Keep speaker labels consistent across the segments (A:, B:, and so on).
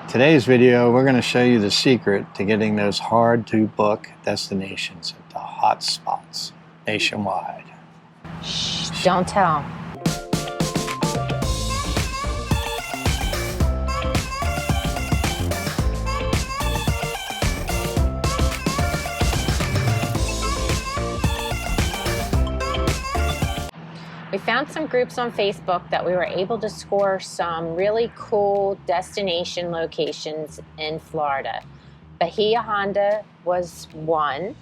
A: Today's video, we're going to show you the secret to getting those hard-to-book destinations into hot spots nationwide.
B: Shh, don't tell. We found some groups on Facebook that we were able to score some really cool destination locations in Florida. Bahia Honda was one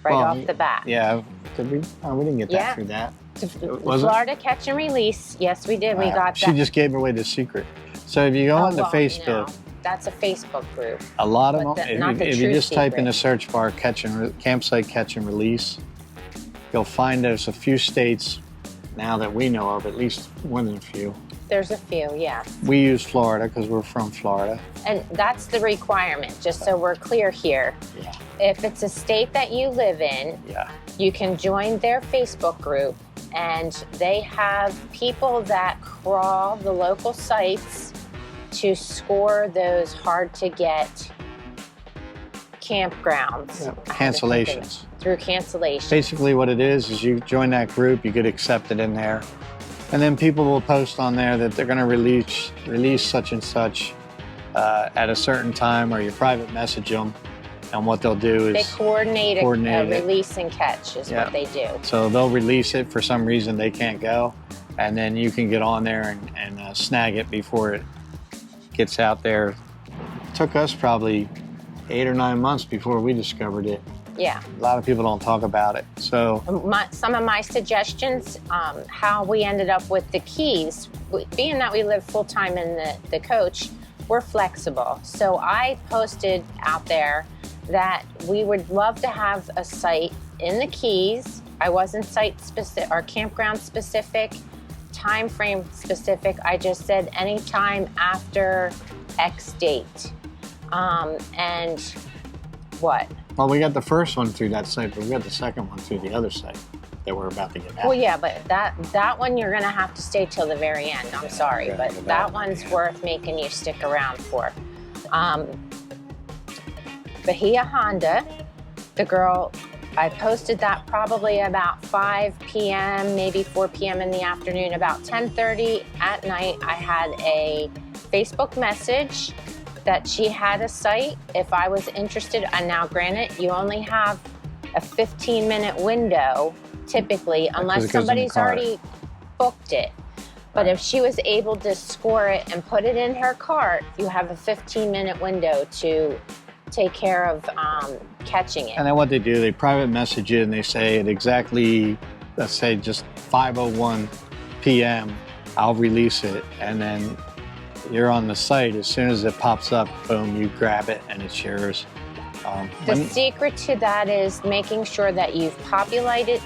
B: off the bat.
A: Yeah, did we? Oh, we didn't get that through that.
B: Florida Catch and Release. Yes, we did. We got that.
A: She just gave away the secret. So if you go onto Facebook,
B: that's a Facebook group.
A: A lot of them. If you just type in the search bar campsite catch and release, you'll find there's a few states now that we know of, at least more than a few.
B: There's a few, yeah.
A: We use Florida because we're from Florida.
B: And that's the requirement, just so we're clear here.
A: Yeah.
B: If it's a state that you live in, you can join their Facebook group, and they have people that crawl the local sites to score those hard-to-get campgrounds.
A: Cancellations.
B: Through cancellations.
A: Basically what it is you join that group, you get accepted in there, and then people will post on there that they're going to release such and such at a certain time, or you private message them, and what they'll do is
B: they coordinate a release and catch is what they do.
A: So they'll release it for some reason they can't go, and then you can get on there and snag it before it gets out there. It took us probably 8 or 9 months before we discovered it.
B: Yeah.
A: A lot of people don't talk about it. So
B: some of my suggestions, how we ended up with the Keys, being that we live full-time in the coach, we're flexible. So I posted out there that we would love to have a site in the Keys. I wasn't site specific or campground specific, time frame specific. I just said anytime after X date. And what?
A: Well, we got the first one through that site, but we got the second one through the other site that we're about to get out.
B: Well, yeah, but that one you're going to have to stay till the very end. I'm sorry, but that one's worth making you stick around for. Bahia Honda, the girl, I posted that probably about 5 p.m., maybe 4 p.m. in the afternoon. About 10:30 at night, I had a Facebook message that she had a site if I was interested. And now granted, you only have a 15-minute window typically, unless somebody's already booked it. But if she was able to score it and put it in her cart, you have a 15-minute window to take care of catching it.
A: And then what they do, they private message you and they say at exactly, let's say just 5:01 p.m., I'll release it. And then you're on the site, as soon as it pops up, boom, you grab it and it's yours.
B: The secret to that is making sure that you've populated,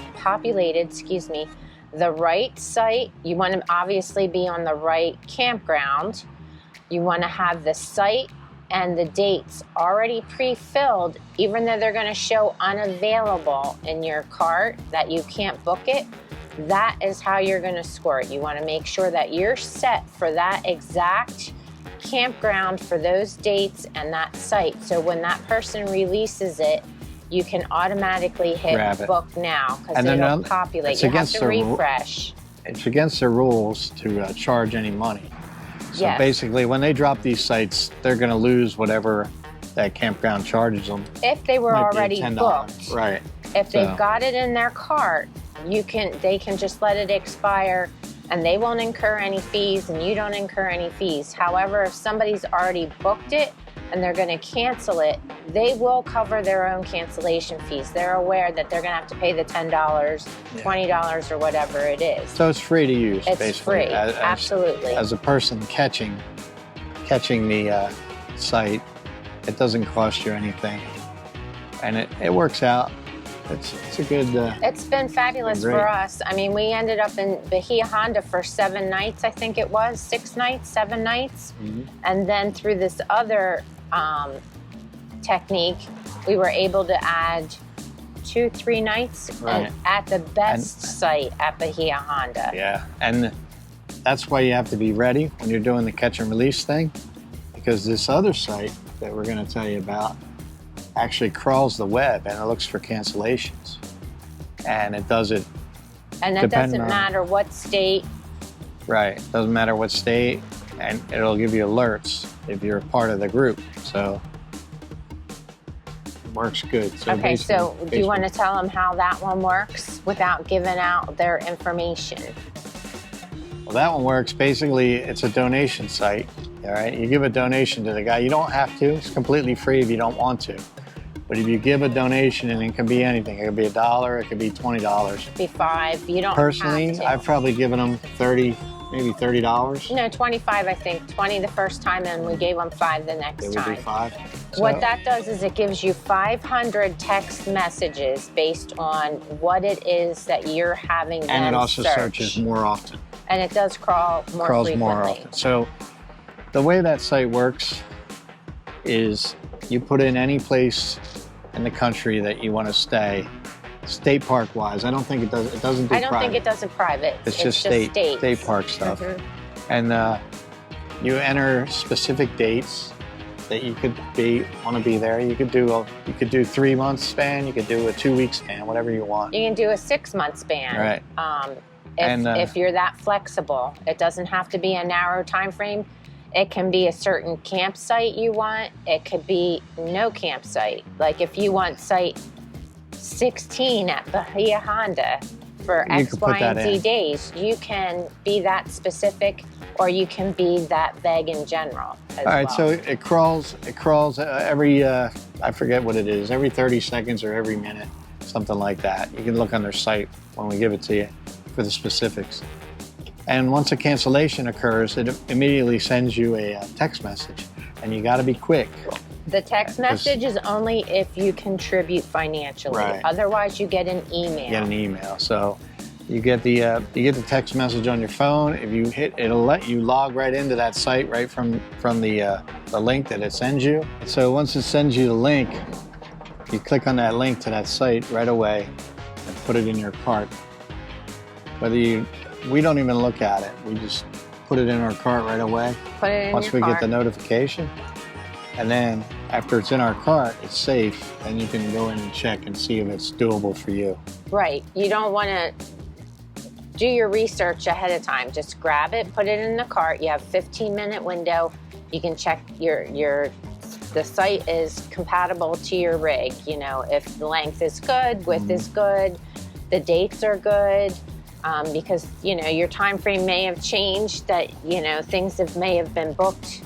B: the right site. You want to obviously be on the right campground. You want to have the site and the dates already pre-filled, even though they're going to show unavailable in your cart, that you can't book it. That is how you're going to score it. You want to make sure that you're set for that exact campground for those dates and that site. So when that person releases it, you can automatically hit book now because it'll populate. You have to refresh.
A: It's against their rules to charge any money. So basically, when they drop these sites, they're going to lose whatever that campground charges them.
B: If they were already booked.
A: Right.
B: If they've got it in their cart, they can just let it expire and they won't incur any fees and you don't incur any fees. However, if somebody's already booked it and they're going to cancel it, they will cover their own cancellation fees. They're aware that they're going to have to pay the $10, $20 or whatever it is.
A: So it's free to use,
B: it's
A: basically.
B: Free, absolutely.
A: As a person catching the site, it doesn't cost you anything. And it works out. It's a good...
B: it's been fabulous for us. I mean, we ended up in Bahia Honda for 7 nights, I think it was. 6 nights, 7 nights. Mm-hmm. And then through this other technique, we were able to add 2-3 nights at the best site at Bahia Honda.
A: Yeah, and that's why you have to be ready when you're doing the catch and release thing. because this other site that we're going to tell you about actually crawls the web and it looks for cancellations. And it does it.
B: And that doesn't matter what state.
A: Right. Doesn't matter what state. And it'll give you alerts if you're a part of the group. So it works good. So
B: okay, so do you want to tell them how that one works without giving out their information?
A: Well, that one works. Basically, it's a donation site. All right. You give a donation to the guy. You don't have to. It's completely free if you don't want to. But if you give a donation, and it can be anything, it could be $1, it could be $20. It could
B: be $5. You don't
A: personally,
B: have to.
A: I've probably given them 30, maybe $30.
B: No, 25, I think. 20 the first time, and we gave them 5 the next time.
A: We do 5.
B: What that does is it gives you 500 text messages based on what it is that you're having them search.
A: And it also searches more often.
B: And it does crawl more frequently.
A: More often. So the way that site works is you put in any place in the country that you want to stay, state park wise. I don't think it does. It doesn't do private.
B: I don't think it does it private.
A: It's just state park stuff. And you enter specific dates that you could want to be there. You could do 3 month span. You could do a 2 week span, whatever you want.
B: You can do a 6 month span.
A: Right.
B: If you're that flexible, it doesn't have to be a narrow time frame. It can be a certain campsite you want. It could be no campsite. Like if you want site 16 at Bahia Honda for X, Y, and Z days, you can be that specific, or you can be that vague in general as well.
A: All right, so it crawls every, I forget what it is, every 30 seconds or every minute, something like that. You can look on their site when we give it to you for the specifics. And once a cancellation occurs, it immediately sends you a text message, and you got to be quick.
B: The text message is only if you contribute financially.
A: Right.
B: Otherwise, you get an email.
A: You get an email. So you get the text message on your phone. If you hit, it'll let you log right into that site right from the link that it sends you. So once it sends you the link, you click on that link to that site right away and put it in your cart. We don't even look at it. We just put it in our cart right away.
B: Put it in
A: once we get the notification. And then after it's in our cart, it's safe, and you can go in and check and see if it's doable for you.
B: Right. You don't want to do your research ahead of time. Just grab it, put it in the cart. You have a 15-minute window. You can check the site is compatible to your rig. You know, if the length is good, width is good, the dates are good. Because your time frame may have changed, that things may have been booked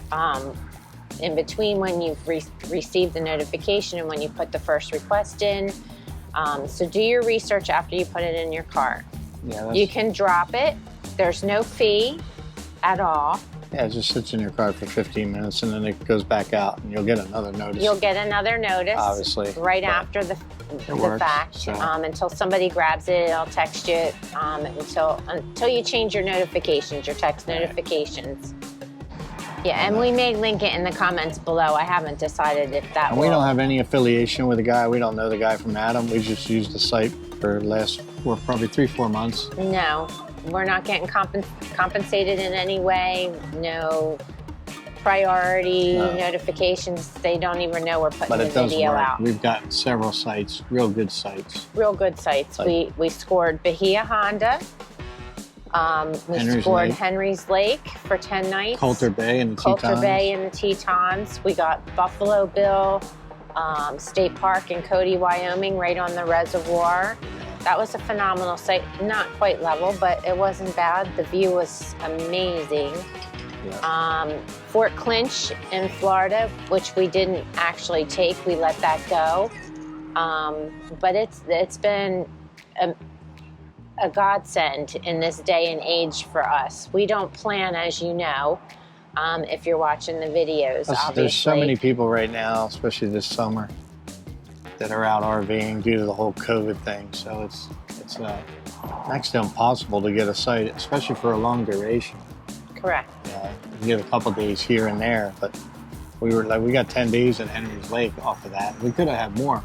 B: in between when you've received the notification and when you put the first request in. So do your research after you put it in your cart.
A: Yeah,
B: you can drop it. There's no fee at all.
A: Yeah, it just sits in your cart for 15 minutes and then it goes back out and you'll get another notice.
B: You'll get another notice.
A: Obviously.
B: Right after the fact.
A: So.
B: Until somebody grabs it, I'll text you until you change your notifications, your text notifications. Yeah, and we may link it in the comments below. I haven't decided if that will.
A: We don't have any affiliation with the guy. We don't know the guy from Adam. We just used the site for probably 3-4 months.
B: No. We're not getting compensated in any way. No priority notifications. They don't even know we're putting the video out.
A: We've got several sites, real good sites.
B: Real good sites. We scored Bahia Honda. We scored Henry's Lake for 10 nights.
A: Coulter Bay and the Tetons.
B: Coulter Bay and the Tetons. We got Buffalo Bill State Park in Cody, Wyoming, right on the reservoir. That was a phenomenal site. Not quite level, but it wasn't bad. The view was amazing. Yeah. Fort Clinch in Florida, which we didn't actually take. We let that go. But it's been a godsend in this day and age for us. We don't plan, as you know, if you're watching the videos, obviously.
A: There's so many people right now, especially this summer, that are out RVing due to the whole COVID thing. So it's next to impossible to get a site, especially for a long duration.
B: Correct.
A: Yeah, you can get a couple days here and there, but we got 10 days in Henry's Lake off of that. We could have had more.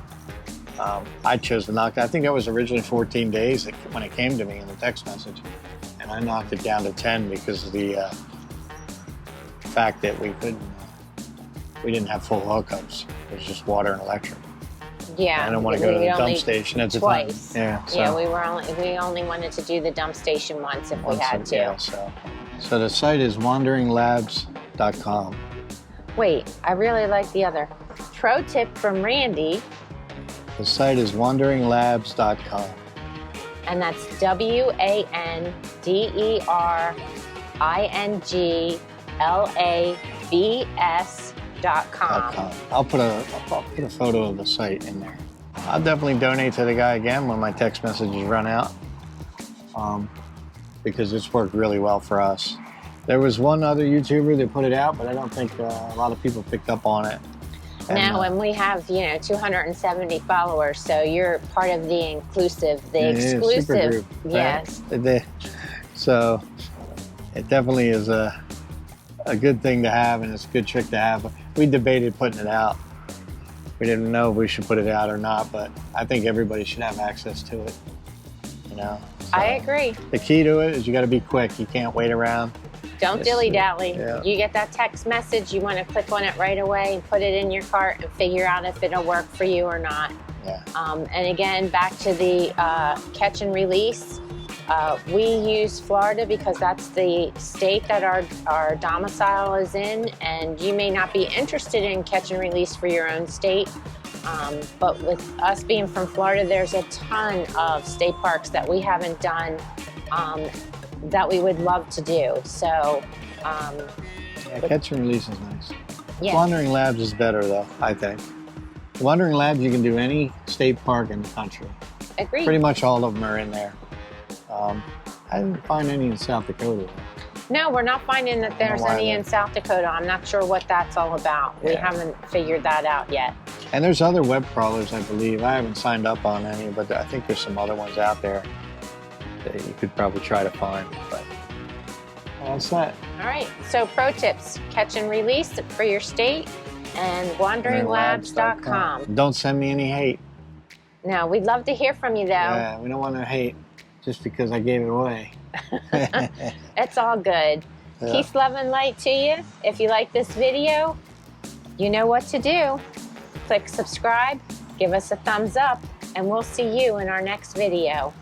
A: I chose to knock. I think it was originally 14 days when it came to me in the text message, and I knocked it down to 10 because of the fact that we couldn't we didn't have full hookups. It was just water and electric.
B: Yeah,
A: I don't want to go to the dump station at the
B: twice.
A: time. Yeah, so
B: Yeah, we only wanted to do the dump station once if we had to.
A: Yeah, so the site is wanderinglabs.com.
B: Wait, I really like the other. Pro tip from Randy.
A: The site is wanderinglabs.com.
B: And that's WANDERINGLABS.com.
A: I'll put a photo of the site in there. I'll definitely donate to the guy again when my text messages run out, because it's worked really well for us. There was one other YouTuber that put it out, but I don't think a lot of people picked up on it.
B: And we have 270 followers, so you're part of the exclusive
A: super group,
B: yes.
A: Right? So it definitely is a good thing to have, and it's a good trick to have. We debated putting it out. We didn't know if we should put it out or not, but I think everybody should have access to it. So
B: I agree.
A: The key to it is you got to be quick. You can't wait around.
B: Don't dilly-dally.
A: Yeah.
B: You get that text message, you want to click on it right away and put it in your cart and figure out if it'll work for you or not.
A: Yeah.
B: And again, back to the catch and release. We use Florida because that's the state that our domicile is in, and you may not be interested in catch and release for your own state. But with us being from Florida, there's a ton of state parks that we haven't done that we would love to do. So,
A: catch and release is nice.
B: Yeah.
A: Wandering Labs is better, though, I think. Wandering Labs, you can do any state park in the country.
B: Agreed.
A: Pretty much all of them are in there. I didn't find any in South Dakota.
B: No, we're not finding that there's any in South Dakota. I'm not sure what that's all about. We haven't figured that out yet.
A: And there's other web crawlers, I believe. I haven't signed up on any, but I think there's some other ones out there that you could probably try to find. But that's that.
B: All right. So pro tips: catch and release for your state, and wanderinglabs.com.
A: Don't send me any hate.
B: No, we'd love to hear from you, though.
A: Yeah, we don't want to hate just because I gave it away.
B: It's all good.
A: Yeah.
B: Peace, love, and light to you. If you like this video, you know what to do. Click subscribe, give us a thumbs up, and we'll see you in our next video.